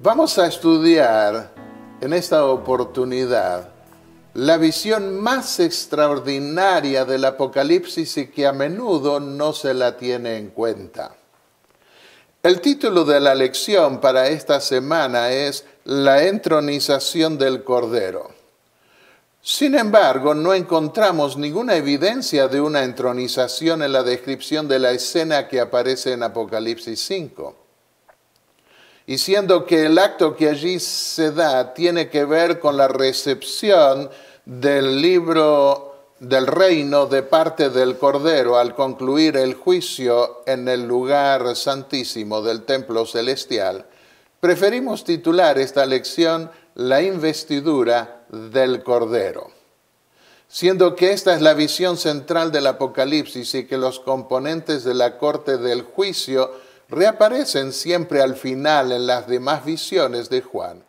Vamos a estudiar en esta oportunidad la visión más extraordinaria del Apocalipsis y que a menudo no se la tiene en cuenta. El título de la lección para esta semana es La entronización del Cordero. Sin embargo, no encontramos ninguna evidencia de una entronización en la descripción de la escena que aparece en Apocalipsis 5. Y siendo que el acto que allí se da tiene que ver con la recepción del libro del reino de parte del Cordero al concluir el juicio en el lugar santísimo del templo celestial, preferimos titular esta lección La investidura del Cordero. Siendo que esta es la visión central del Apocalipsis y que los componentes de la corte del juicio reaparecen siempre al final en las demás visiones de Juan.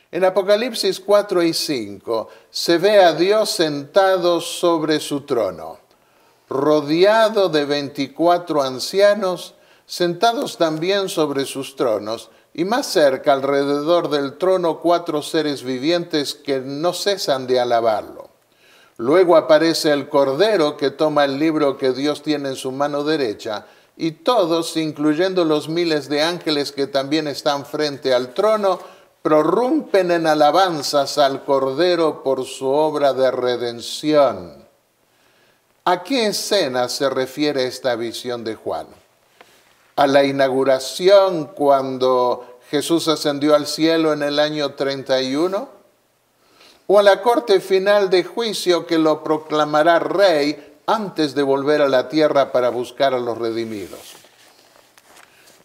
En Apocalipsis 4 y 5 se ve a Dios sentado sobre su trono, rodeado de 24 ancianos, sentados también sobre sus tronos, y más cerca alrededor del trono 4 seres vivientes que no cesan de alabarlo. Luego aparece el Cordero que toma el libro que Dios tiene en su mano derecha, y todos, incluyendo los miles de ángeles que también están frente al trono, prorrumpen en alabanzas al Cordero por su obra de redención. ¿A qué escena se refiere esta visión de Juan? ¿A la inauguración cuando Jesús ascendió al cielo en el año 31? ¿O a la corte final de juicio que lo proclamará rey antes de volver a la tierra para buscar a los redimidos?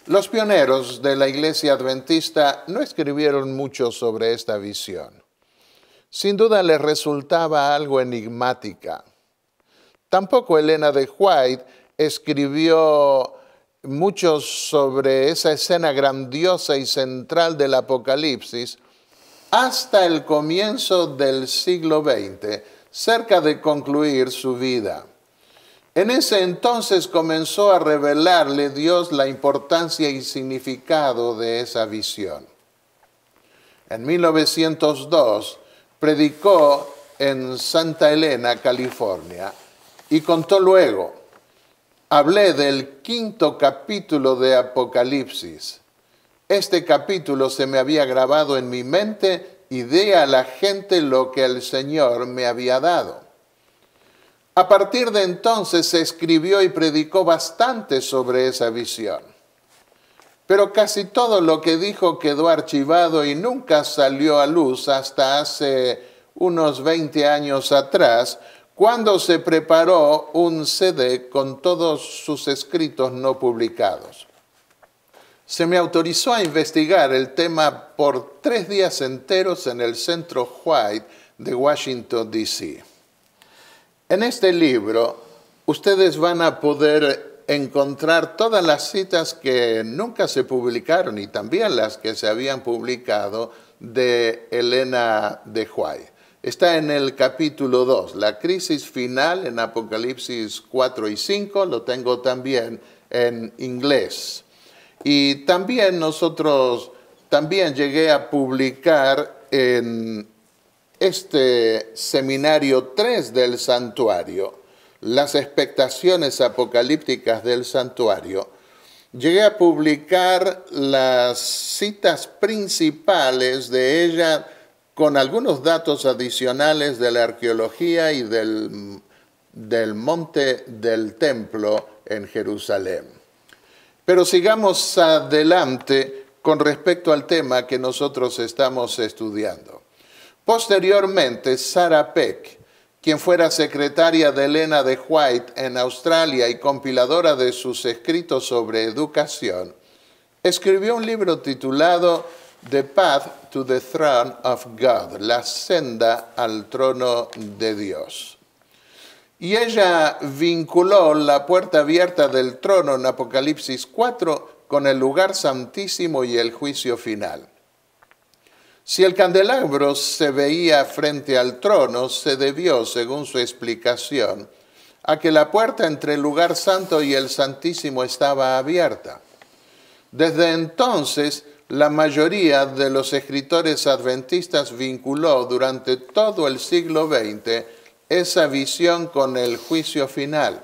Los pioneros de la Iglesia Adventista no escribieron mucho sobre esta visión. Sin duda les resultaba algo enigmática. Tampoco Elena de White escribió mucho sobre esa escena grandiosa y central del Apocalipsis hasta el comienzo del siglo XX, cerca de concluir su vida. En ese entonces comenzó a revelarle Dios la importancia y significado de esa visión. En 1902 predicó en Santa Elena, California, y contó luego: hablé del 5º capítulo de Apocalipsis. Este capítulo se me había grabado en mi mente y di a la gente lo que el Señor me había dado. A partir de entonces se escribió y predicó bastante sobre esa visión. Pero casi todo lo que dijo quedó archivado y nunca salió a luz hasta hace unos 20 años atrás, cuando se preparó un CD con todos sus escritos no publicados. Se me autorizó a investigar el tema por 3 días enteros en el Centro White de Washington, D.C. En este libro, ustedes van a poder encontrar todas las citas que nunca se publicaron y también las que se habían publicado de Elena de White. Está en el capítulo 2, la crisis final en Apocalipsis 4 y 5, lo tengo también en inglés. Y también llegué a publicar en este seminario 3 del santuario, las expectaciones apocalípticas del santuario, llegué a publicar las citas principales de ella con algunos datos adicionales de la arqueología y del monte del templo en Jerusalén. Pero sigamos adelante con respecto al tema que nosotros estamos estudiando. Posteriormente, Sarah Peck, quien fuera secretaria de Elena de White en Australia y compiladora de sus escritos sobre educación, escribió un libro titulado The Path to the Throne of God, la senda al trono de Dios. Y ella vinculó la puerta abierta del trono en Apocalipsis 4 con el lugar santísimo y el juicio final. Si el candelabro se veía frente al trono, se debió, según su explicación, a que la puerta entre el lugar santo y el santísimo estaba abierta. Desde entonces, la mayoría de los escritores adventistas vinculó durante todo el siglo XX esa visión con el juicio final.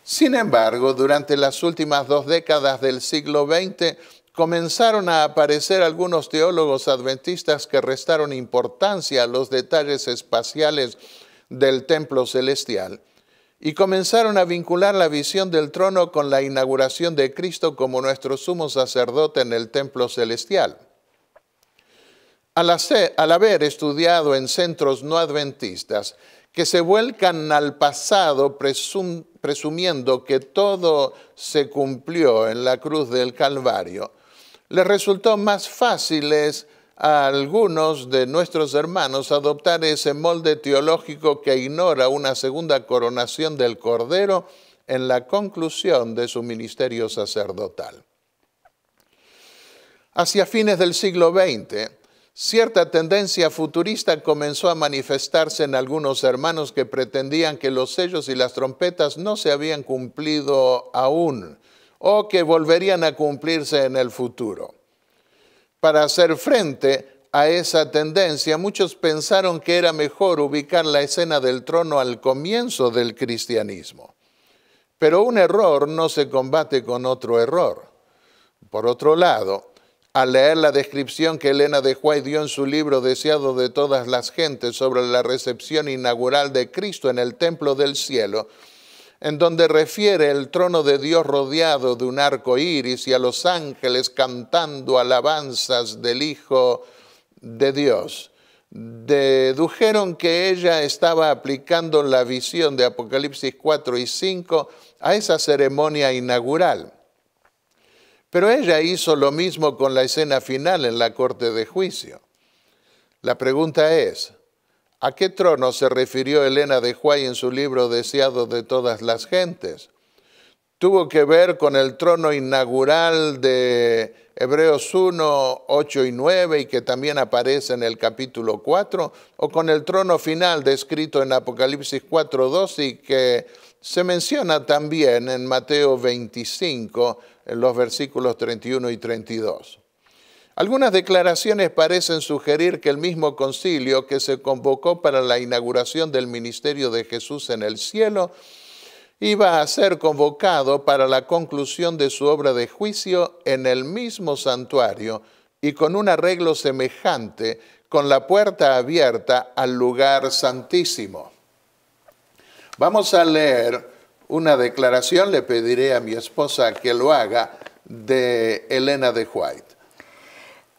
Sin embargo, durante las últimas 2 décadas del siglo XX, comenzaron a aparecer algunos teólogos adventistas que restaron importancia a los detalles espaciales del templo celestial y comenzaron a vincular la visión del trono con la inauguración de Cristo como nuestro sumo sacerdote en el templo celestial. Al haber estudiado en centros no adventistas que se vuelcan al pasado presumiendo que todo se cumplió en la cruz del Calvario, les resultó más fácil a algunos de nuestros hermanos adoptar ese molde teológico que ignora una segunda coronación del Cordero en la conclusión de su ministerio sacerdotal. Hacia fines del siglo XX, cierta tendencia futurista comenzó a manifestarse en algunos hermanos que pretendían que los sellos y las trompetas no se habían cumplido aún o que volverían a cumplirse en el futuro. Para hacer frente a esa tendencia, muchos pensaron que era mejor ubicar la escena del trono al comienzo del cristianismo. Pero un error no se combate con otro error. Por otro lado, al leer la descripción que Elena de White dio en su libro Deseado de todas las gentes sobre la recepción inaugural de Cristo en el templo del cielo, en donde refiere el trono de Dios rodeado de un arco iris y a los ángeles cantando alabanzas del Hijo de Dios, dedujeron que ella estaba aplicando la visión de Apocalipsis 4 y 5 a esa ceremonia inaugural. Pero ella hizo lo mismo con la escena final en la corte de juicio. La pregunta es, ¿a qué trono se refirió Elena de White en su libro Deseado de todas las gentes? ¿Tuvo que ver con el trono inaugural de Hebreos 1, 8 y 9 y que también aparece en el capítulo 4? ¿O con el trono final descrito en Apocalipsis 4, 2 y que se menciona también en Mateo 25, en los versículos 31 y 32? Algunas declaraciones parecen sugerir que el mismo concilio que se convocó para la inauguración del ministerio de Jesús en el cielo iba a ser convocado para la conclusión de su obra de juicio en el mismo santuario y con un arreglo semejante, con la puerta abierta al lugar santísimo. Vamos a leer una declaración, le pediré a mi esposa que lo haga, de Elena de White.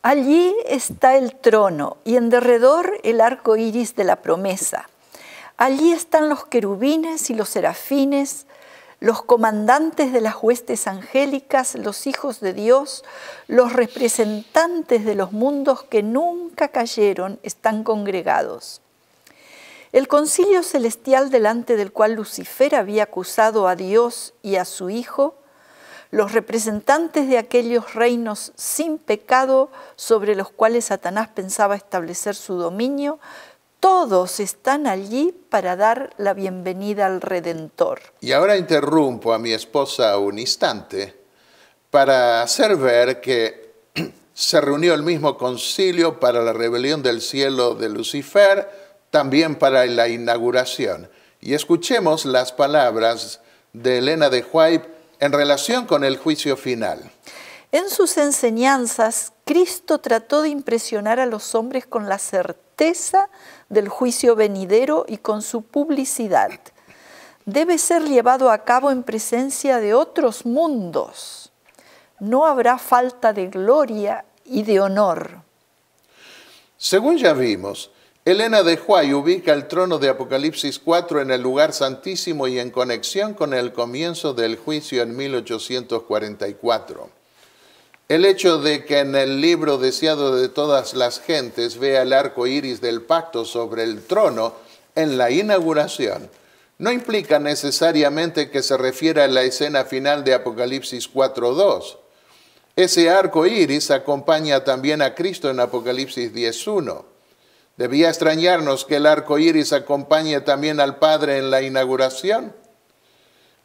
Allí está el trono y en derredor el arco iris de la promesa. Allí están los querubines y los serafines, los comandantes de las huestes angélicas, los hijos de Dios, los representantes de los mundos que nunca cayeron, están congregados. El concilio celestial delante del cual Lucifer había acusado a Dios y a su Hijo, los representantes de aquellos reinos sin pecado sobre los cuales Satanás pensaba establecer su dominio, todos están allí para dar la bienvenida al Redentor. Y ahora interrumpo a mi esposa un instante para hacer ver que se reunió el mismo concilio para la rebelión del cielo de Lucifer, también para la inauguración. Y escuchemos las palabras de Elena de White en relación con el juicio final. En sus enseñanzas, Cristo trató de impresionar a los hombres con la certeza del juicio venidero y con su publicidad. Debe ser llevado a cabo en presencia de otros mundos. No habrá falta de gloria y de honor. Según ya vimos, Elena de White ubica el trono de Apocalipsis 4 en el lugar santísimo y en conexión con el comienzo del juicio en 1844. El hecho de que en el libro Deseado de todas las gentes vea el arco iris del pacto sobre el trono en la inauguración no implica necesariamente que se refiera a la escena final de Apocalipsis 4.2. Ese arco iris acompaña también a Cristo en Apocalipsis 10.1. ¿Debía extrañarnos que el arco iris acompañe también al Padre en la inauguración?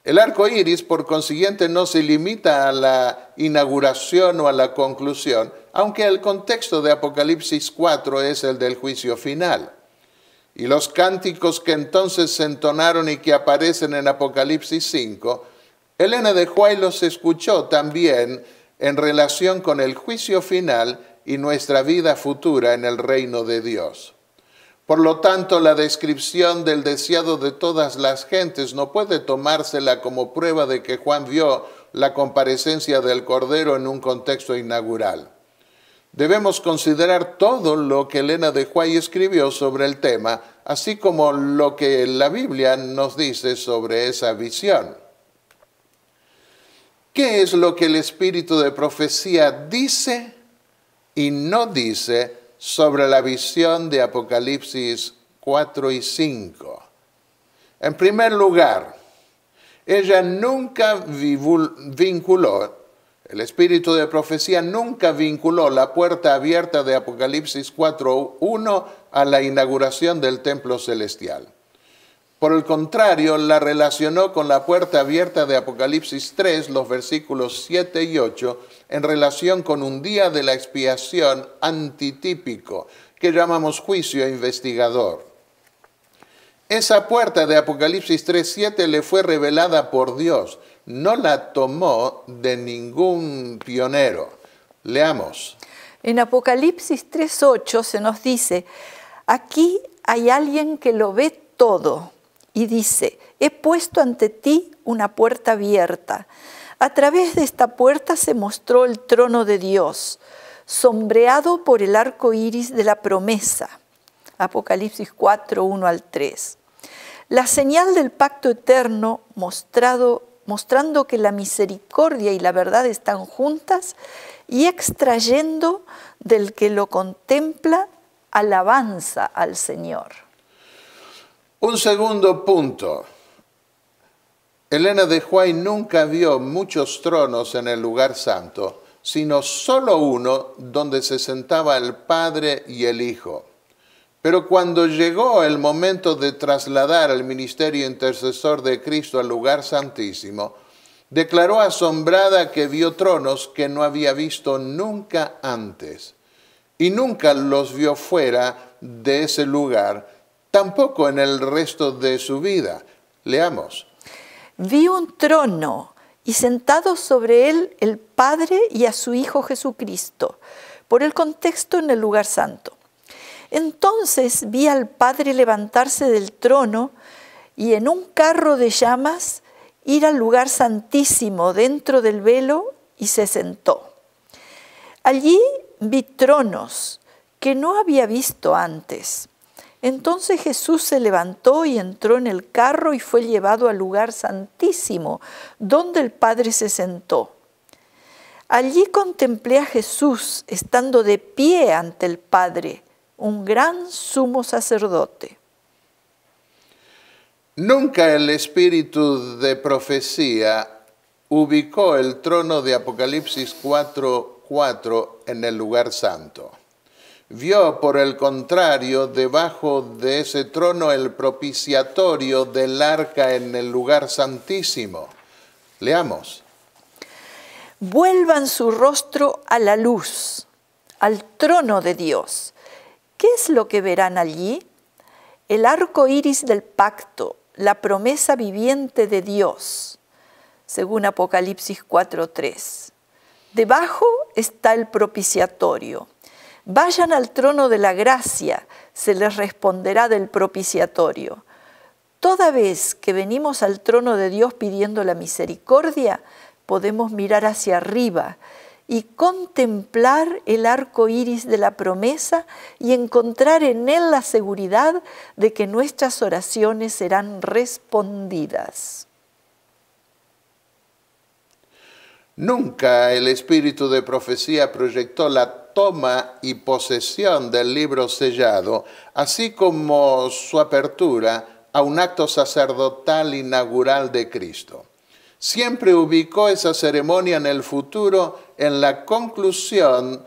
El arco iris, por consiguiente, no se limita a la inauguración o a la conclusión, aunque el contexto de Apocalipsis 4 es el del juicio final. Y los cánticos que entonces se entonaron y que aparecen en Apocalipsis 5, Elena de White los escuchó también en relación con el juicio final y nuestra vida futura en el reino de Dios. Por lo tanto, la descripción del deseado de todas las gentes no puede tomársela como prueba de que Juan vio la comparecencia del Cordero en un contexto inaugural. Debemos considerar todo lo que Elena de White escribió sobre el tema, así como lo que la Biblia nos dice sobre esa visión. ¿Qué es lo que el espíritu de profecía dice y no dice sobre la visión de Apocalipsis 4 y 5? En primer lugar, ella nunca vinculó, el espíritu de profecía nunca vinculó la puerta abierta de Apocalipsis 4:1 a la inauguración del templo celestial. Por el contrario, la relacionó con la puerta abierta de Apocalipsis 3, los versículos 7 y 8, en relación con un día de la expiación antitípico, que llamamos juicio investigador. Esa puerta de Apocalipsis 3:7 le fue revelada por Dios, no la tomó de ningún pionero. Leamos. En Apocalipsis 3:8 se nos dice, aquí hay alguien que lo ve todo y dice, he puesto ante ti una puerta abierta. A través de esta puerta se mostró el trono de Dios, sombreado por el arco iris de la promesa. Apocalipsis 4:1 al 3. La señal del pacto eterno mostrando que la misericordia y la verdad están juntas y extrayendo del que lo contempla alabanza al Señor. Un segundo punto. Elena de White nunca vio muchos tronos en el lugar santo, sino solo uno donde se sentaba el Padre y el Hijo. Pero cuando llegó el momento de trasladar el ministerio intercesor de Cristo al lugar santísimo, declaró asombrada que vio tronos que no había visto nunca antes. Y nunca los vio fuera de ese lugar, tampoco en el resto de su vida. Leamos. Vi un trono y sentado sobre él el Padre y a su Hijo Jesucristo, por el contexto en el lugar santo. Entonces vi al Padre levantarse del trono y en un carro de llamas ir al lugar santísimo dentro del velo y se sentó. Allí vi tronos que no había visto antes. Entonces Jesús se levantó y entró en el carro y fue llevado al lugar santísimo, donde el Padre se sentó. Allí contemplé a Jesús estando de pie ante el Padre, un gran sumo sacerdote. Nunca el espíritu de profecía ubicó el trono de Apocalipsis 4:4 en el lugar santo. Vio, por el contrario, debajo de ese trono el propiciatorio del arca en el lugar santísimo. Leamos. Vuelvan su rostro a la luz, al trono de Dios. ¿Qué es lo que verán allí? El arco iris del pacto, la promesa viviente de Dios, según Apocalipsis 4:3. Debajo está el propiciatorio. Vayan al trono de la gracia, se les responderá del propiciatorio. Toda vez que venimos al trono de Dios pidiendo la misericordia, podemos mirar hacia arriba y contemplar el arco iris de la promesa y encontrar en él la seguridad de que nuestras oraciones serán respondidas. Nunca el espíritu de profecía proyectó la toma y posesión del libro sellado, así como su apertura a un acto sacerdotal inaugural de Cristo. Siempre ubicó esa ceremonia en el futuro, en la conclusión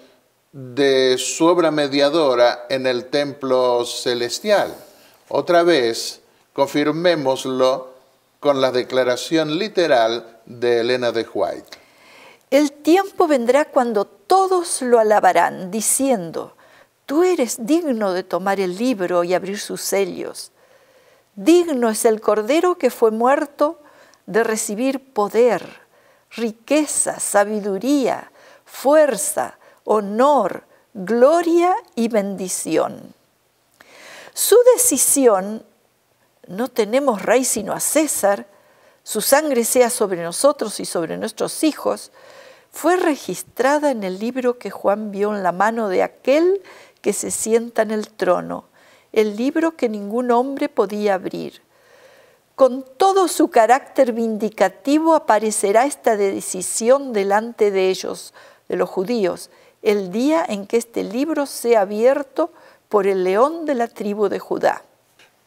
de su obra mediadora en el templo celestial. Otra vez, confirmémoslo con la declaración literal de Elena de White. El tiempo vendrá cuando todos lo alabarán, diciendo, tú eres digno de tomar el libro y abrir sus sellos. Digno es el Cordero que fue muerto de recibir poder, riqueza, sabiduría, fuerza, honor, gloria y bendición. Su decisión, no tenemos rey sino a César, su sangre sea sobre nosotros y sobre nuestros hijos, fue registrada en el libro que Juan vio en la mano de aquel que se sienta en el trono, el libro que ningún hombre podía abrir. Con todo su carácter vindicativo aparecerá esta decisión delante de ellos, de los judíos, el día en que este libro sea abierto por el león de la tribu de Judá.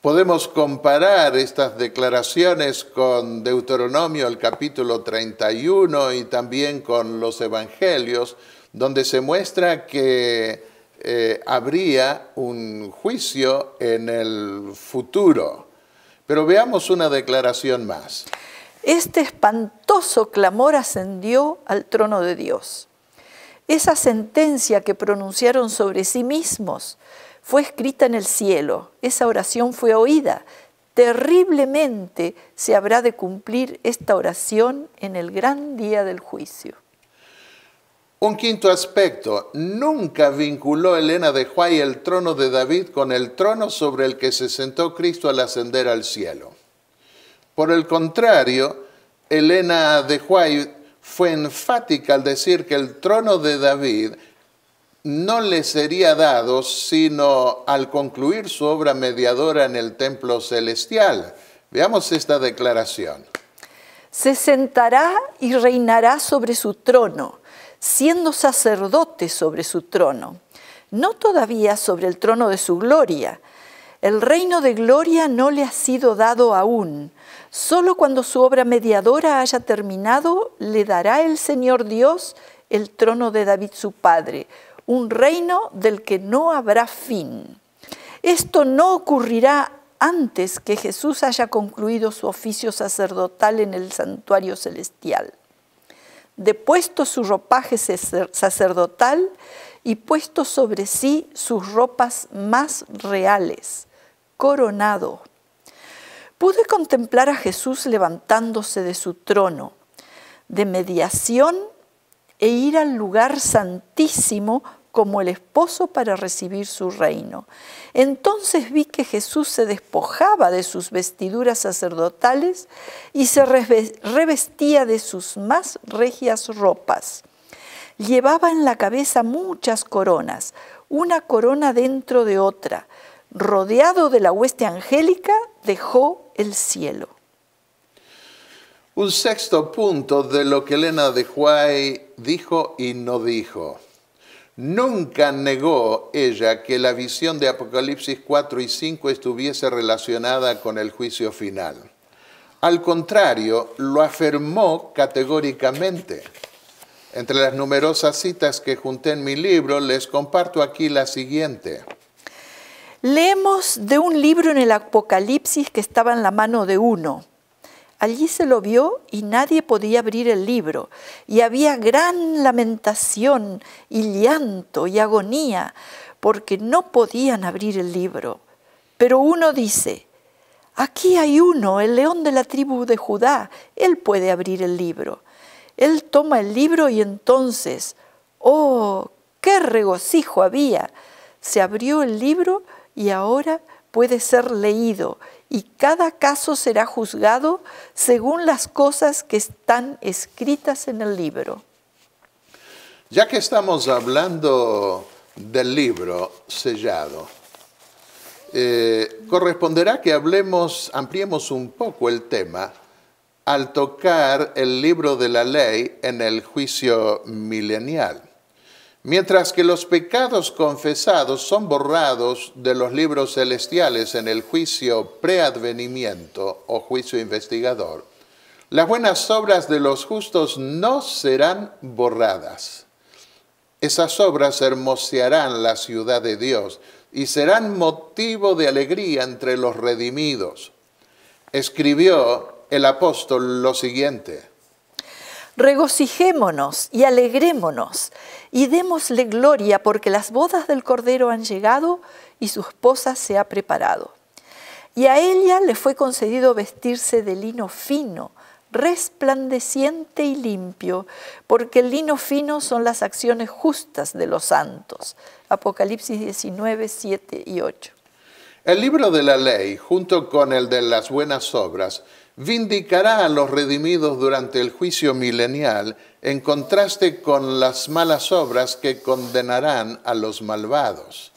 Podemos comparar estas declaraciones con Deuteronomio, el capítulo 31, y también con los evangelios, donde se muestra que habría un juicio en el futuro. Pero veamos una declaración más. Este espantoso clamor ascendió al trono de Dios. Esa sentencia que pronunciaron sobre sí mismos fue escrita en el cielo. Esa oración fue oída. Terriblemente se habrá de cumplir esta oración en el gran día del juicio. Un quinto aspecto, nunca vinculó Elena de White el trono de David con el trono sobre el que se sentó Cristo al ascender al cielo. Por el contrario, Elena de White fue enfática al decir que el trono de David no le sería dado sino al concluir su obra mediadora en el templo celestial. Veamos esta declaración. Se sentará y reinará sobre su trono, siendo sacerdote sobre su trono, no todavía sobre el trono de su gloria. El reino de gloria no le ha sido dado aún. Solo cuando su obra mediadora haya terminado, le dará el Señor Dios el trono de David su padre, un reino del que no habrá fin. Esto no ocurrirá antes que Jesús haya concluido su oficio sacerdotal en el santuario celestial. Depuesto su ropaje sacerdotal y puesto sobre sí sus ropas más reales, coronado. Pude contemplar a Jesús levantándose de su trono de mediación e ir al lugar santísimo como el esposo para recibir su reino. Entonces vi que Jesús se despojaba de sus vestiduras sacerdotales y se revestía de sus más regias ropas. Llevaba en la cabeza muchas coronas, una corona dentro de otra. Rodeado de la hueste angélica, dejó el cielo. Un sexto punto de lo que Elena de White dijo y no dijo. Nunca negó ella que la visión de Apocalipsis 4 y 5 estuviese relacionada con el juicio final. Al contrario, lo afirmó categóricamente. Entre las numerosas citas que junté en mi libro, les comparto aquí la siguiente. Leemos de un libro en el Apocalipsis que estaba en la mano de uno. Allí se lo vio y nadie podía abrir el libro, y había gran lamentación y llanto y agonía, porque no podían abrir el libro. Pero uno dice, aquí hay uno, el león de la tribu de Judá, él puede abrir el libro. Él toma el libro y entonces, ¡oh, qué regocijo había! Se abrió el libro y ahora puede ser leído, y cada caso será juzgado según las cosas que están escritas en el libro. Ya que estamos hablando del libro sellado, corresponderá que ampliemos un poco el tema al tocar el libro de la ley en el juicio milenial. Mientras que los pecados confesados son borrados de los libros celestiales en el juicio preadvenimiento o juicio investigador, las buenas obras de los justos no serán borradas. Esas obras hermosearán la ciudad de Dios y serán motivo de alegría entre los redimidos. Escribió el apóstol lo siguiente. Regocijémonos y alegrémonos y démosle gloria porque las bodas del Cordero han llegado y su esposa se ha preparado. Y a ella le fue concedido vestirse de lino fino, resplandeciente y limpio, porque el lino fino son las acciones justas de los santos. Apocalipsis 19, 7 y 8. El libro de la ley, junto con el de las buenas obras, vindicará a los redimidos durante el juicio milenial, en contraste con las malas obras que condenarán a los malvados.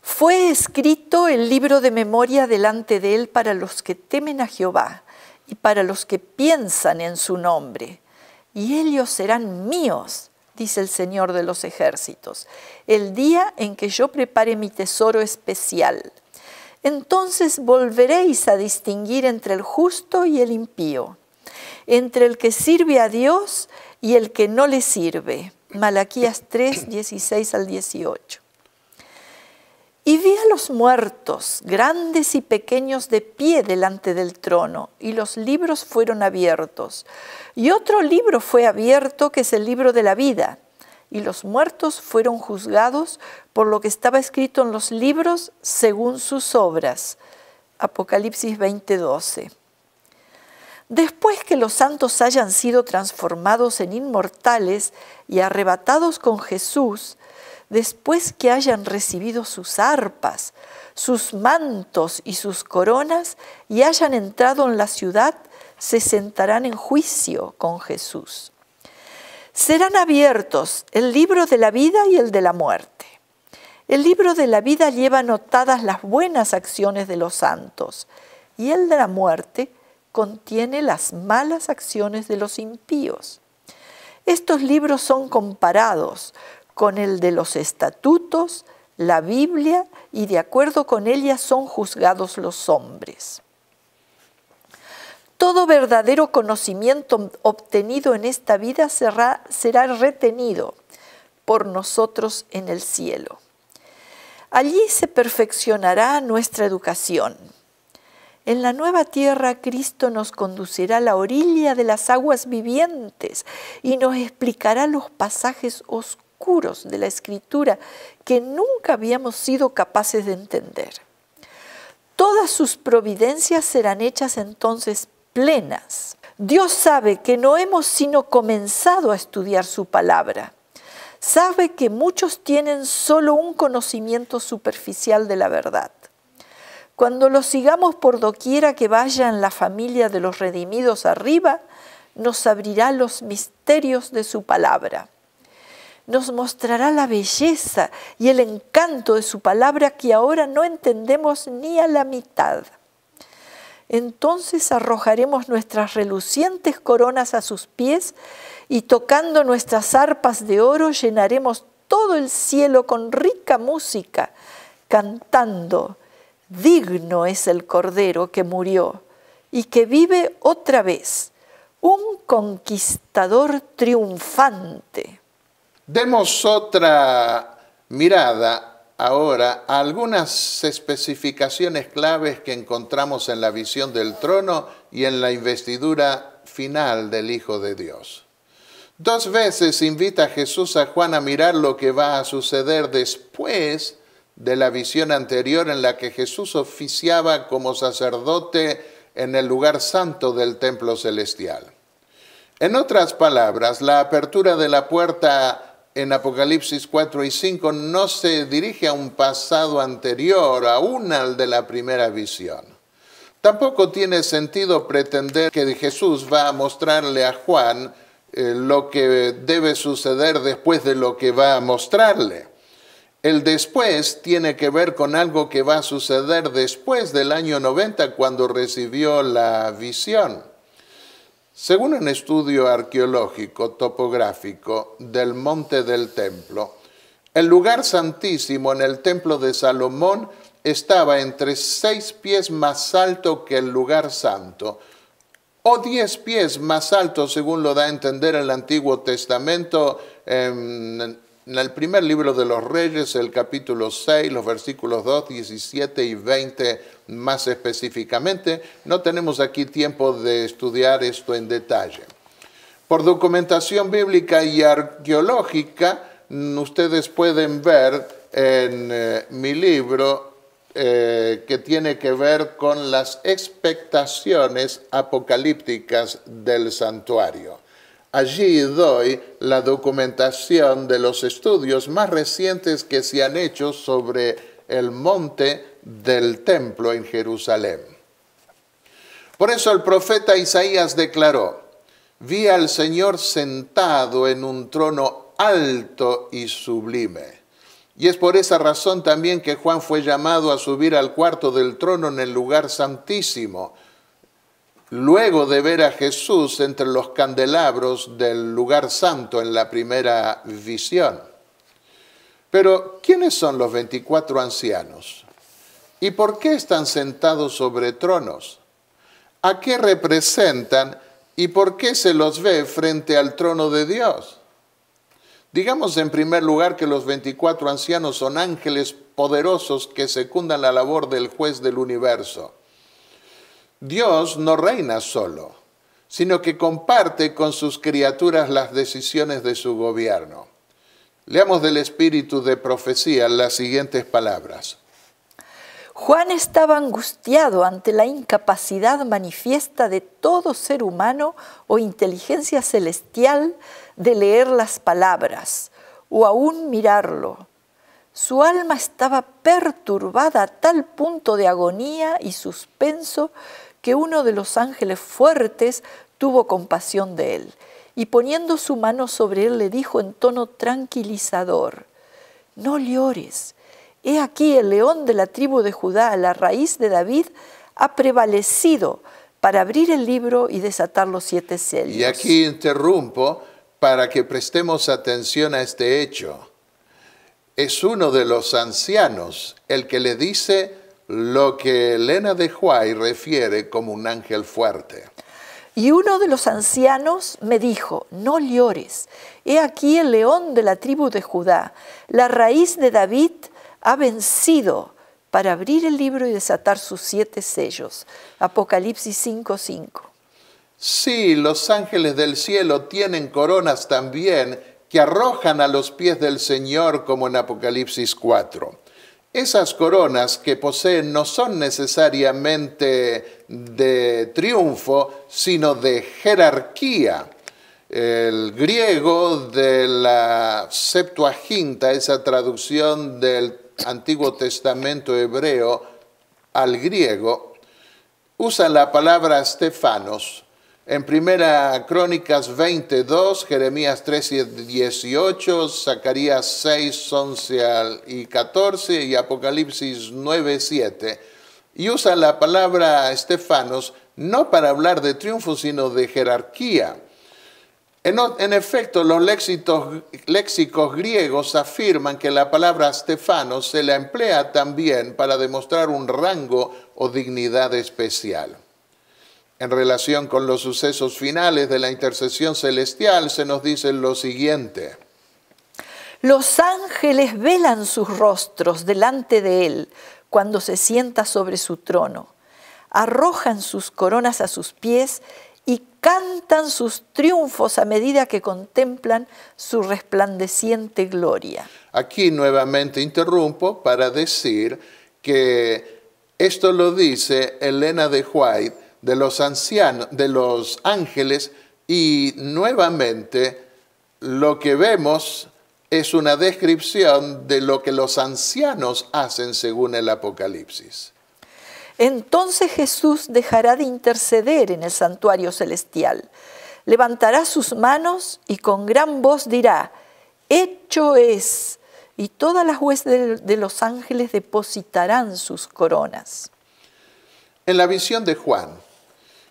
Fue escrito el libro de memoria delante de él para los que temen a Jehová y para los que piensan en su nombre. Y ellos serán míos, dice el Señor de los ejércitos, el día en que yo prepare mi tesoro especial. Entonces volveréis a distinguir entre el justo y el impío, entre el que sirve a Dios y el que no le sirve. Malaquías 3, 16 al 18. Y vi a los muertos, grandes y pequeños, de pie delante del trono, y los libros fueron abiertos. Y otro libro fue abierto, que es el libro de la vida. Y los muertos fueron juzgados por lo que estaba escrito en los libros según sus obras. Apocalipsis 20:12. Después que los santos hayan sido transformados en inmortales y arrebatados con Jesús, después que hayan recibido sus arpas, sus mantos y sus coronas y hayan entrado en la ciudad, se sentarán en juicio con Jesús. Serán abiertos el libro de la vida y el de la muerte. El libro de la vida lleva anotadas las buenas acciones de los santos y el de la muerte contiene las malas acciones de los impíos. Estos libros son comparados con el de los estatutos, la Biblia, y de acuerdo con ella son juzgados los hombres. Todo verdadero conocimiento obtenido en esta vida será retenido por nosotros en el cielo. Allí se perfeccionará nuestra educación. En la nueva tierra, Cristo nos conducirá a la orilla de las aguas vivientes y nos explicará los pasajes oscuros de la Escritura que nunca habíamos sido capaces de entender. Todas sus providencias serán hechas entonces plenas. Dios sabe que no hemos sino comenzado a estudiar su palabra. Sabe que muchos tienen solo un conocimiento superficial de la verdad. Cuando lo sigamos por doquiera que vaya en la familia de los redimidos arriba, nos abrirá los misterios de su palabra. Nos mostrará la belleza y el encanto de su palabra que ahora no entendemos ni a la mitad. Entonces arrojaremos nuestras relucientes coronas a sus pies y tocando nuestras arpas de oro llenaremos todo el cielo con rica música, cantando: digno es el Cordero que murió y que vive otra vez, un conquistador triunfante. Demos otra mirada ahora a algunas especificaciones claves que encontramos en la visión del trono y en la investidura final del Hijo de Dios. 2 veces invita Jesús a Juan a mirar lo que va a suceder después de la visión anterior en la que Jesús oficiaba como sacerdote en el lugar santo del templo celestial. En otras palabras, la apertura de la puerta en Apocalipsis 4 y 5 no se dirige a un pasado anterior, aún al de la primera visión. Tampoco tiene sentido pretender que Jesús va a mostrarle a Juan lo que debe suceder después de lo que va a mostrarle. El después tiene que ver con algo que va a suceder después del año 90, cuando recibió la visión. Según un estudio arqueológico topográfico del Monte del Templo, el lugar santísimo en el Templo de Salomón estaba entre 6 pies más alto que el lugar santo, o 10 pies más alto, según lo da a entender el Antiguo Testamento, en el primer libro de los Reyes, el capítulo 6, los versículos 2, 17 y 20 más específicamente. No tenemos aquí tiempo de estudiar esto en detalle. Por documentación bíblica y arqueológica, ustedes pueden ver en mi libro que tiene que ver con las expectaciones apocalípticas del santuario. Allí doy la documentación de los estudios más recientes que se han hecho sobre el monte del templo en Jerusalén. Por eso el profeta Isaías declaró: vi al Señor sentado en un trono alto y sublime. Y es por esa razón también que Juan fue llamado a subir al cuarto del trono en el lugar santísimo, luego de ver a Jesús entre los candelabros del lugar santo en la primera visión. Pero, ¿quiénes son los 24 ancianos? ¿Y por qué están sentados sobre tronos? ¿A qué representan y por qué se los ve frente al trono de Dios? Digamos en primer lugar que los 24 ancianos son ángeles poderosos que secundan la labor del juez del universo. Dios no reina solo, sino que comparte con sus criaturas las decisiones de su gobierno. Leamos del espíritu de profecía las siguientes palabras. Juan estaba angustiado ante la incapacidad manifiesta de todo ser humano o inteligencia celestial de leer las palabras o aún mirarlo. Su alma estaba perturbada a tal punto de agonía y suspenso que uno de los ángeles fuertes tuvo compasión de él y poniendo su mano sobre él le dijo en tono tranquilizador: no llores. He aquí el león de la tribu de Judá, la raíz de David, ha prevalecido para abrir el libro y desatar los 7 sellos. Y aquí interrumpo para que prestemos atención a este hecho. Es uno de los ancianos el que le dice lo que Elena de White refiere como un ángel fuerte. Y uno de los ancianos me dijo: no llores. He aquí el león de la tribu de Judá, la raíz de David, ha vencido para abrir el libro y desatar sus 7 sellos. Apocalipsis 5:5. Sí, los ángeles del cielo tienen coronas también que arrojan a los pies del Señor, como en Apocalipsis 4. Esas coronas que poseen no son necesariamente de triunfo, sino de jerarquía. El griego de la Septuaginta, esa traducción del Antiguo Testamento hebreo al griego, usa la palabra Stefanos. En Primera Crónicas 22, Jeremías 13:18, Zacarías 6, 11 y 14 y Apocalipsis 9:7. Y usa la palabra Stefanos no para hablar de triunfo, sino de jerarquía. En efecto, los léxicos griegos afirman que la palabra Stefanos se la emplea también para demostrar un rango o dignidad especial. En relación con los sucesos finales de la intercesión celestial, se nos dice lo siguiente. Los ángeles velan sus rostros delante de él cuando se sienta sobre su trono. Arrojan sus coronas a sus pies y cantan sus triunfos a medida que contemplan su resplandeciente gloria. Aquí nuevamente interrumpo para decir que esto lo dice Elena de White de los ancianos, de los ángeles, y nuevamente lo que vemos es una descripción de lo que los ancianos hacen según el Apocalipsis. Entonces Jesús dejará de interceder en el santuario celestial, levantará sus manos y con gran voz dirá: hecho es, y todas las huestes de los ángeles depositarán sus coronas. En la visión de Juan,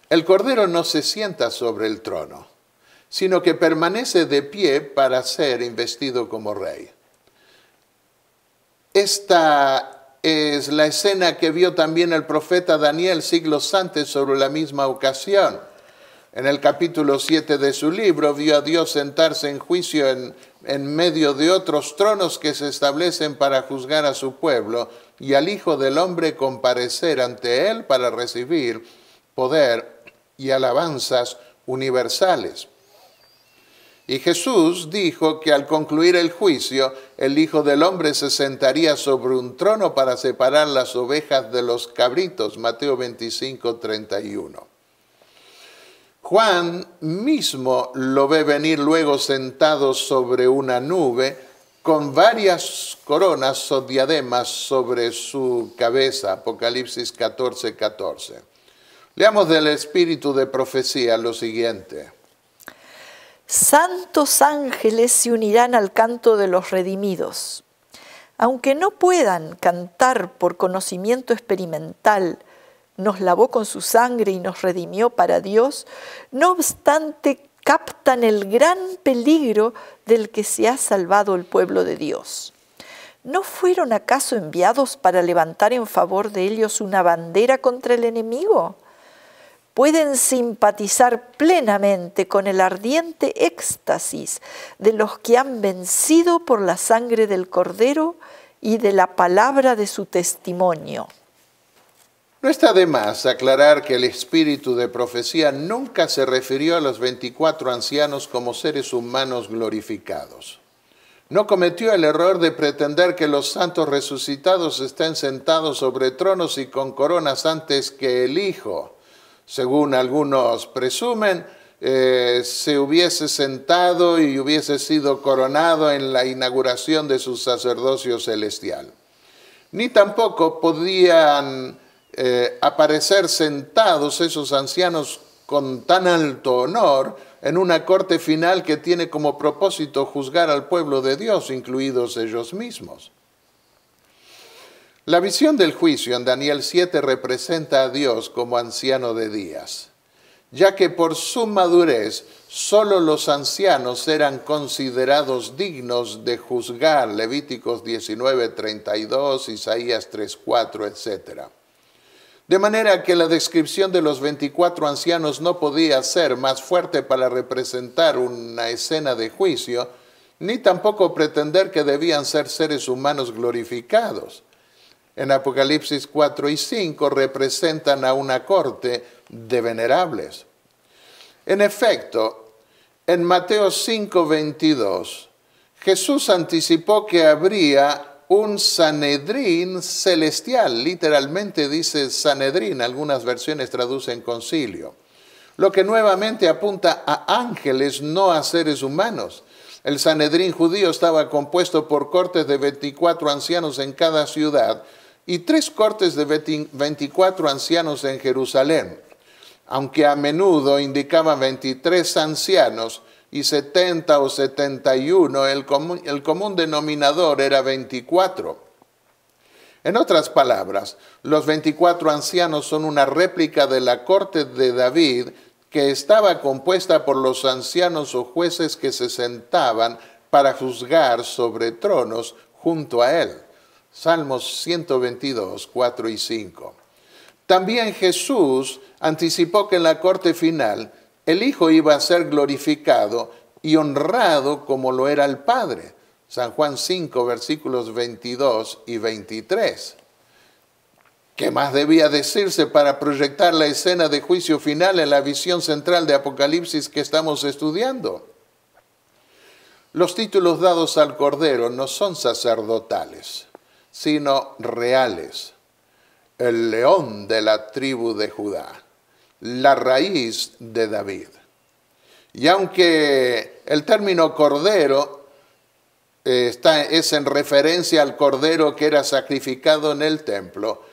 el Cordero no se sienta sobre el trono, sino que permanece de pie para ser investido como rey. Esta es la escena que vio también el profeta Daniel siglos antes sobre la misma ocasión. En el capítulo 7 de su libro vio a Dios sentarse en juicio en medio de otros tronos que se establecen para juzgar a su pueblo y al Hijo del Hombre comparecer ante él para recibir poder y alabanzas universales. Y Jesús dijo que al concluir el juicio, el Hijo del Hombre se sentaría sobre un trono para separar las ovejas de los cabritos. Mateo 25, 31. Juan mismo lo ve venir luego sentado sobre una nube con varias coronas o diademas sobre su cabeza. Apocalipsis 14, 14. Leamos del espíritu de profecía lo siguiente. Santos ángeles se unirán al canto de los redimidos. Aunque no puedan cantar por conocimiento experimental, nos lavó con su sangre y nos redimió para Dios, no obstante captan el gran peligro del que se ha salvado el pueblo de Dios. ¿No fueron acaso enviados para levantar en favor de ellos una bandera contra el enemigo? Pueden simpatizar plenamente con el ardiente éxtasis de los que han vencido por la sangre del Cordero y de la palabra de su testimonio. No está de más aclarar que el espíritu de profecía nunca se refirió a los 24 ancianos como seres humanos glorificados. No cometió el error de pretender que los santos resucitados estén sentados sobre tronos y con coronas antes que el Hijo. Según algunos presumen, se hubiese sentado y hubiese sido coronado en la inauguración de su sacerdocio celestial. Ni tampoco podían aparecer sentados esos ancianos con tan alto honor en una corte final que tiene como propósito juzgar al pueblo de Dios, incluidos ellos mismos. La visión del juicio en Daniel 7 representa a Dios como anciano de días, ya que por su madurez solo los ancianos eran considerados dignos de juzgar, Levíticos 19:32, Isaías 3:4, etc. De manera que la descripción de los 24 ancianos no podía ser más fuerte para representar una escena de juicio, ni tampoco pretender que debían ser seres humanos glorificados. En Apocalipsis 4 y 5 representan a una corte de venerables. En efecto, en Mateo 5:22, Jesús anticipó que habría un Sanedrín celestial. Literalmente dice Sanedrín, algunas versiones traducen concilio, lo que nuevamente apunta a ángeles, no a seres humanos. El Sanedrín judío estaba compuesto por cortes de 24 ancianos en cada ciudad y 3 cortes de 24 ancianos en Jerusalén, aunque a menudo indicaban 23 ancianos y 70 o 71, el común denominador era 24. En otras palabras, los 24 ancianos son una réplica de la corte de David, que estaba compuesta por los ancianos o jueces que se sentaban para juzgar sobre tronos junto a él. Salmos 122, 4 y 5. También Jesús anticipó que en la corte final el Hijo iba a ser glorificado y honrado como lo era el Padre. San Juan 5, versículos 22 y 23. ¿Qué más debía decirse para proyectar la escena de juicio final en la visión central de Apocalipsis que estamos estudiando? Los títulos dados al Cordero no son sacerdotales, sino reales. El león de la tribu de Judá, la raíz de David. Y aunque el término cordero es en referencia al cordero que era sacrificado en el templo,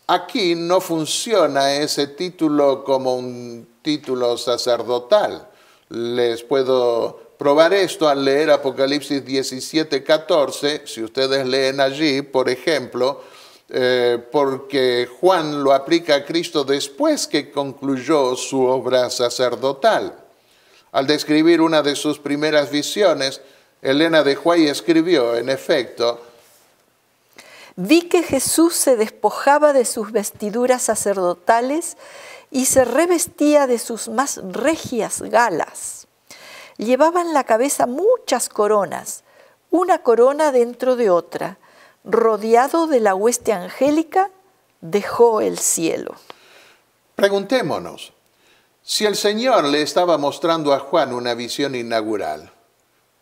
aquí no funciona ese título como un título sacerdotal. Les puedo probar esto al leer Apocalipsis 17, 14, si ustedes leen allí, por ejemplo, porque Juan lo aplica a Cristo después que concluyó su obra sacerdotal. Al describir una de sus primeras visiones, Elena de White escribió, en efecto, vi que Jesús se despojaba de sus vestiduras sacerdotales y se revestía de sus más regias galas. Llevaba en la cabeza muchas coronas, una corona dentro de otra. Rodeado de la hueste angélica, dejó el cielo. Preguntémonos, si el Señor le estaba mostrando a Juan una visión inaugural,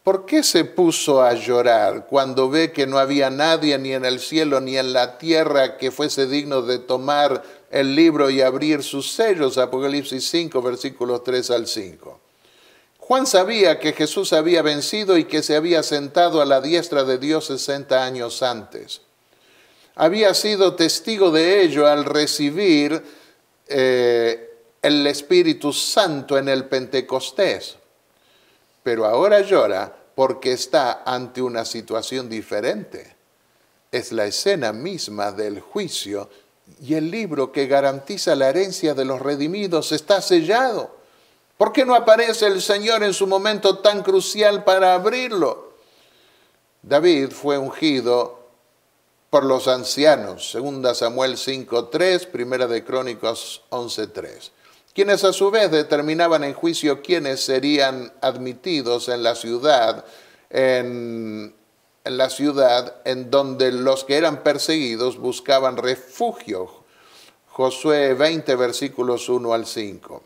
¿por qué se puso a llorar cuando ve que no había nadie ni en el cielo ni en la tierra que fuese digno de tomar el libro y abrir sus sellos? Apocalipsis 5, versículos 3 al 5. Juan sabía que Jesús había vencido y que se había sentado a la diestra de Dios 60 años antes. Había sido testigo de ello al recibir el Espíritu Santo en el Pentecostés. Pero ahora llora porque está ante una situación diferente. Es la escena misma del juicio y el libro que garantiza la herencia de los redimidos está sellado. ¿Por qué no aparece el Señor en su momento tan crucial para abrirlo? David fue ungido por los ancianos, 2 Samuel 5:3, 1 de Crónicas 11:3, quienes a su vez determinaban en juicio quiénes serían admitidos en la ciudad en donde los que eran perseguidos buscaban refugio. Josué 20, versículos 1 al 5.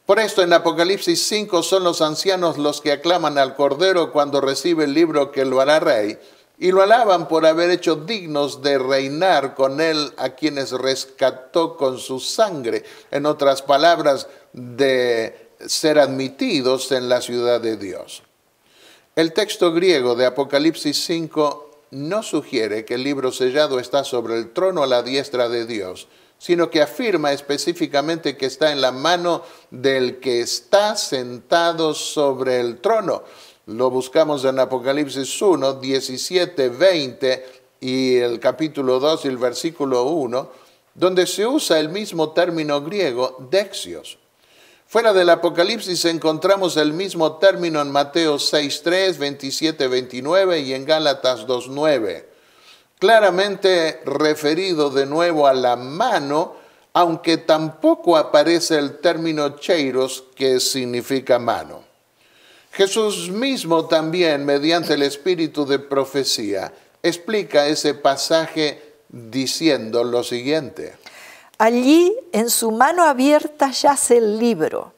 Por esto en Apocalipsis 5 son los ancianos los que aclaman al Cordero cuando recibe el libro que lo hará rey, y lo alaban por haber hecho dignos de reinar con él a quienes rescató con su sangre. En otras palabras, de ser admitidos en la ciudad de Dios. El texto griego de Apocalipsis 5 no sugiere que el libro sellado está sobre el trono a la diestra de Dios, sino que afirma específicamente que está en la mano del que está sentado sobre el trono. Lo buscamos en Apocalipsis 1, 17, 20 y el capítulo 2 y el versículo 1, donde se usa el mismo término griego, dexios. Fuera del Apocalipsis encontramos el mismo término en Mateo 6:3, 27, 29 y en Gálatas 2:9. Claramente referido de nuevo a la mano, aunque tampoco aparece el término cheiros, que significa mano. Jesús mismo también, mediante el espíritu de profecía, explica ese pasaje diciendo lo siguiente. Allí, en su mano abierta, yace el libro.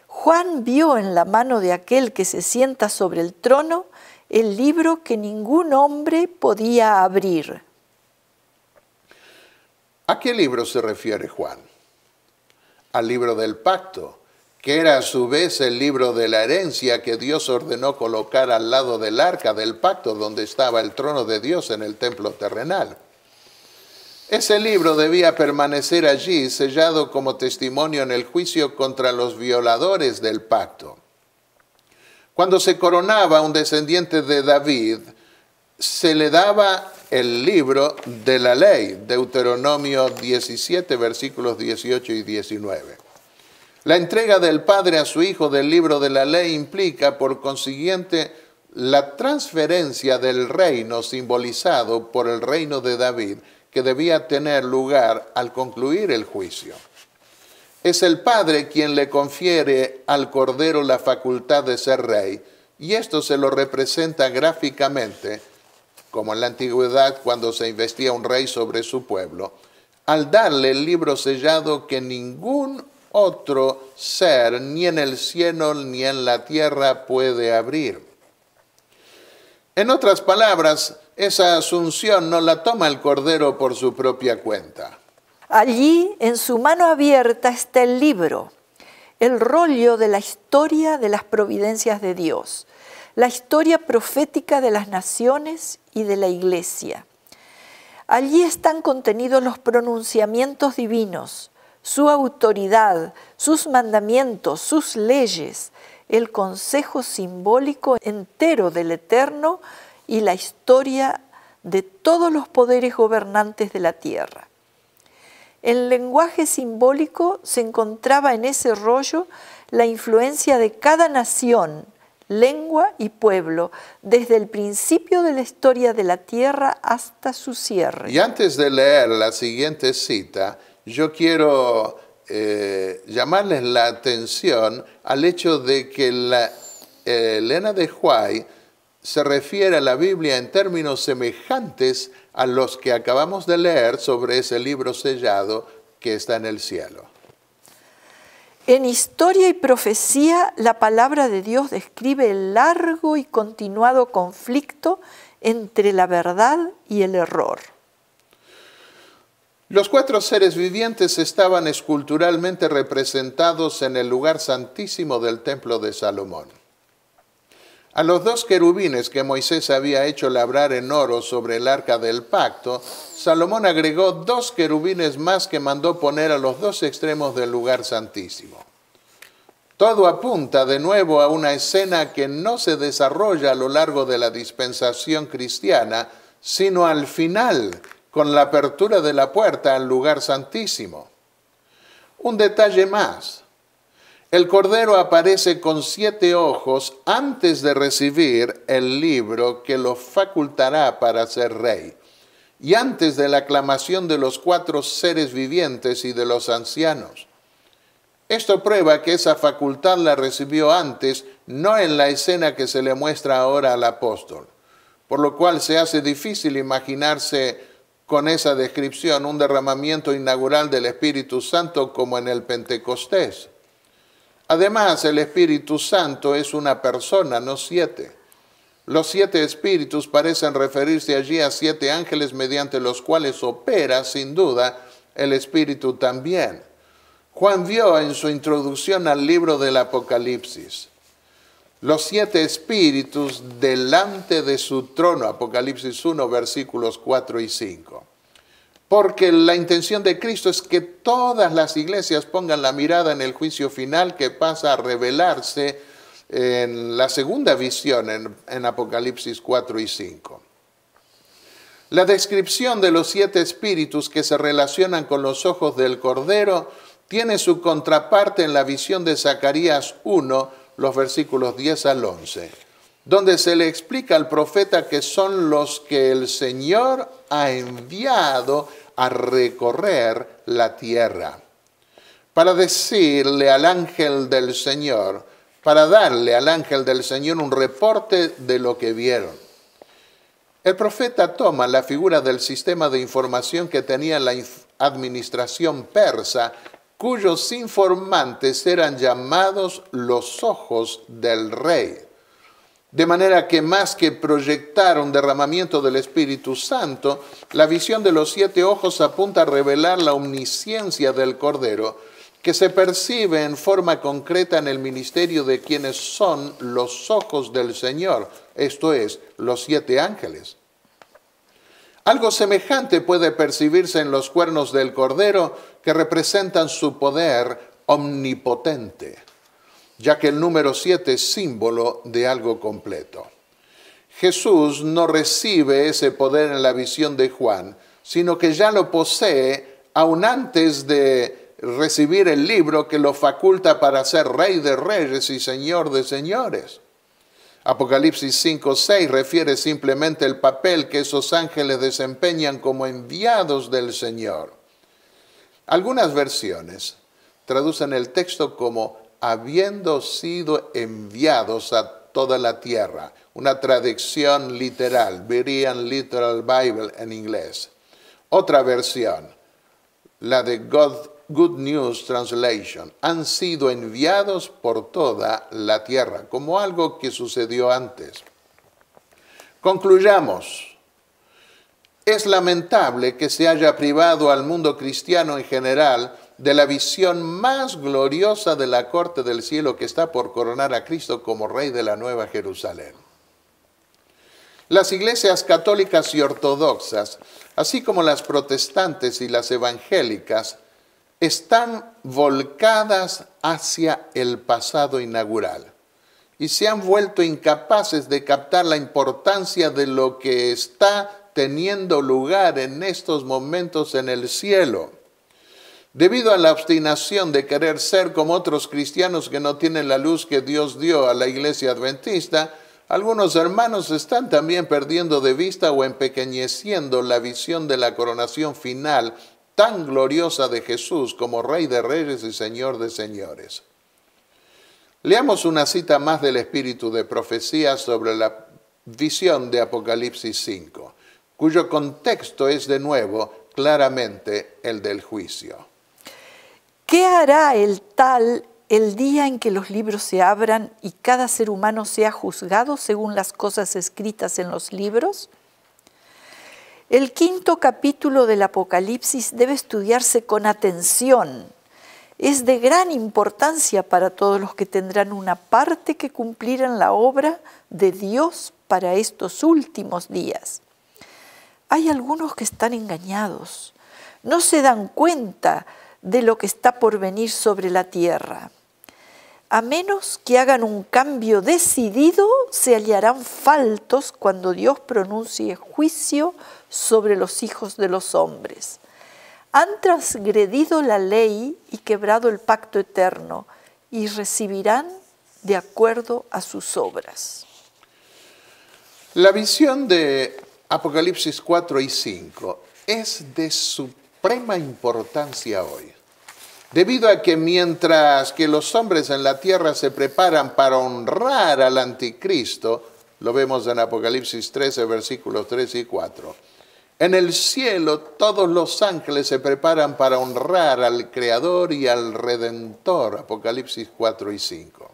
Juan vio en la mano de aquel que se sienta sobre el trono el libro que ningún hombre podía abrir. ¿A qué libro se refiere Juan? Al libro del pacto, que era a su vez el libro de la herencia que Dios ordenó colocar al lado del arca del pacto, donde estaba el trono de Dios en el templo terrenal. Ese libro debía permanecer allí, sellado como testimonio en el juicio contra los violadores del pacto. Cuando se coronaba un descendiente de David, se le daba el libro de la ley, Deuteronomio 17, versículos 18 y 19. La entrega del padre a su hijo del libro de la ley implica, por consiguiente, la transferencia del reino simbolizado por el reino de David, que debía tener lugar al concluir el juicio. Es el Padre quien le confiere al Cordero la facultad de ser rey, y esto se lo representa gráficamente, como en la antigüedad cuando se investía un rey sobre su pueblo, al darle el libro sellado que ningún otro ser, ni en el cielo ni en la tierra, puede abrir. En otras palabras, esa asunción no la toma el Cordero por su propia cuenta. Allí, en su mano abierta, está el libro, el rollo de la historia de las providencias de Dios, la historia profética de las naciones y de la Iglesia. Allí están contenidos los pronunciamientos divinos, su autoridad, sus mandamientos, sus leyes, el consejo simbólico entero del Eterno y la historia de todos los poderes gobernantes de la tierra. El lenguaje simbólico se encontraba en ese rollo la influencia de cada nación, lengua y pueblo, desde el principio de la historia de la tierra hasta su cierre. Y antes de leer la siguiente cita, yo quiero llamarles la atención al hecho de que Elena de White se refiere a la Biblia en términos semejantes a los que acabamos de leer sobre ese libro sellado que está en el cielo. En Historia y Profecía, la palabra de Dios describe el largo y continuado conflicto entre la verdad y el error. Los 4 seres vivientes estaban esculturalmente representados en el lugar santísimo del templo de Salomón. A los 2 querubines que Moisés había hecho labrar en oro sobre el arca del pacto, Salomón agregó 2 querubines más que mandó poner a los 2 extremos del lugar santísimo. Todo apunta de nuevo a una escena que no se desarrolla a lo largo de la dispensación cristiana, sino al final, con la apertura de la puerta al lugar santísimo. Un detalle más. El Cordero aparece con 7 ojos antes de recibir el libro que lo facultará para ser rey, y antes de la aclamación de los 4 seres vivientes y de los ancianos. Esto prueba que esa facultad la recibió antes, no en la escena que se le muestra ahora al apóstol, por lo cual se hace difícil imaginarse con esa descripción un derramamiento inaugural del Espíritu Santo como en el Pentecostés. Además, el Espíritu Santo es una persona, no 7. Los 7 espíritus parecen referirse allí a 7 ángeles mediante los cuales opera, sin duda, el Espíritu también. Juan vio en su introducción al libro del Apocalipsis los 7 espíritus delante de su trono, Apocalipsis 1, versículos 4 y 5. Porque la intención de Cristo es que todas las iglesias pongan la mirada en el juicio final que pasa a revelarse en la segunda visión en Apocalipsis 4 y 5. La descripción de los 7 espíritus que se relacionan con los ojos del Cordero tiene su contraparte en la visión de Zacarías 1, los versículos 10 al 11, donde se le explica al profeta que son los que el Señor ha enviado a recorrer la tierra, para decirle al ángel del Señor, para darle al ángel del Señor un reporte de lo que vieron. El profeta toma la figura del sistema de información que tenía la administración persa, cuyos informantes eran llamados los ojos del rey. De manera que más que proyectar un derramamiento del Espíritu Santo, la visión de los 7 ojos apunta a revelar la omnisciencia del Cordero, que se percibe en forma concreta en el ministerio de quienes son los ojos del Señor, esto es, los 7 ángeles. Algo semejante puede percibirse en los cuernos del Cordero, que representan su poder omnipotente, ya que el número 7 es símbolo de algo completo. Jesús no recibe ese poder en la visión de Juan, sino que ya lo posee aún antes de recibir el libro que lo faculta para ser Rey de Reyes y Señor de Señores. Apocalipsis 5:6 refiere simplemente el papel que esos ángeles desempeñan como enviados del Señor. Algunas versiones traducen el texto como habiendo sido enviados a toda la tierra, una traducción literal, Berean Literal Bible en inglés. Otra versión, la de Good News Translation, han sido enviados por toda la tierra, como algo que sucedió antes. Concluyamos. Es lamentable que se haya privado al mundo cristiano en general de la visión más gloriosa de la corte del cielo que está por coronar a Cristo como Rey de la Nueva Jerusalén. Las iglesias católicas y ortodoxas, así como las protestantes y las evangélicas, están volcadas hacia el pasado inaugural y se han vuelto incapaces de captar la importancia de lo que está teniendo lugar en estos momentos en el cielo. Debido a la obstinación de querer ser como otros cristianos que no tienen la luz que Dios dio a la iglesia adventista, algunos hermanos están también perdiendo de vista o empequeñeciendo la visión de la coronación final tan gloriosa de Jesús como Rey de Reyes y Señor de Señores. Leamos una cita más del Espíritu de Profecía sobre la visión de Apocalipsis 5, cuyo contexto es de nuevo claramente el del juicio. ¿Qué hará el tal el día en que los libros se abran y cada ser humano sea juzgado según las cosas escritas en los libros? El quinto capítulo del Apocalipsis debe estudiarse con atención. Es de gran importancia para todos los que tendrán una parte que cumplir en la obra de Dios para estos últimos días. Hay algunos que están engañados, no se dan cuenta de lo que está por venir sobre la tierra. A menos que hagan un cambio decidido, se hallarán faltos cuando Dios pronuncie juicio sobre los hijos de los hombres. Han transgredido la ley y quebrado el pacto eterno, y recibirán de acuerdo a sus obras. La visión de Apocalipsis 4 y 5 es de suprema importancia hoy, debido a que mientras que los hombres en la tierra se preparan para honrar al anticristo, lo vemos en Apocalipsis 13, versículos 3 y 4, en el cielo todos los ángeles se preparan para honrar al Creador y al Redentor, Apocalipsis 4 y 5.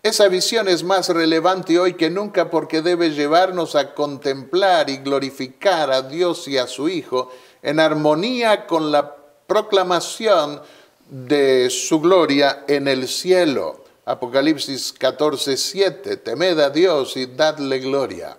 Esa visión es más relevante hoy que nunca porque debe llevarnos a contemplar y glorificar a Dios y a su Hijo en armonía con la proclamación de su gloria en el cielo. Apocalipsis 14, 7, temed a Dios y dadle gloria.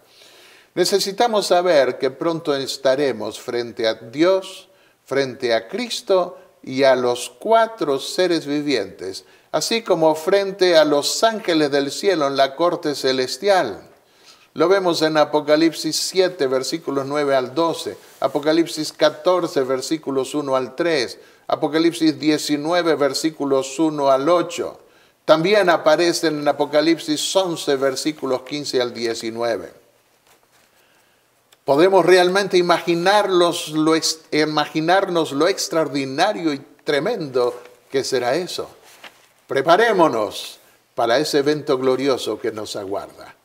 Necesitamos saber que pronto estaremos frente a Dios, frente a Cristo y a los 4 seres vivientes, así como frente a los ángeles del cielo en la corte celestial. Lo vemos en Apocalipsis 7, versículos 9 al 12, Apocalipsis 14, versículos 1 al 3, Apocalipsis 19, versículos 1 al 8. También aparecen en Apocalipsis 11, versículos 15 al 19. Podemos realmente imaginarnos lo extraordinario y tremendo que será eso. Preparémonos para ese evento glorioso que nos aguarda.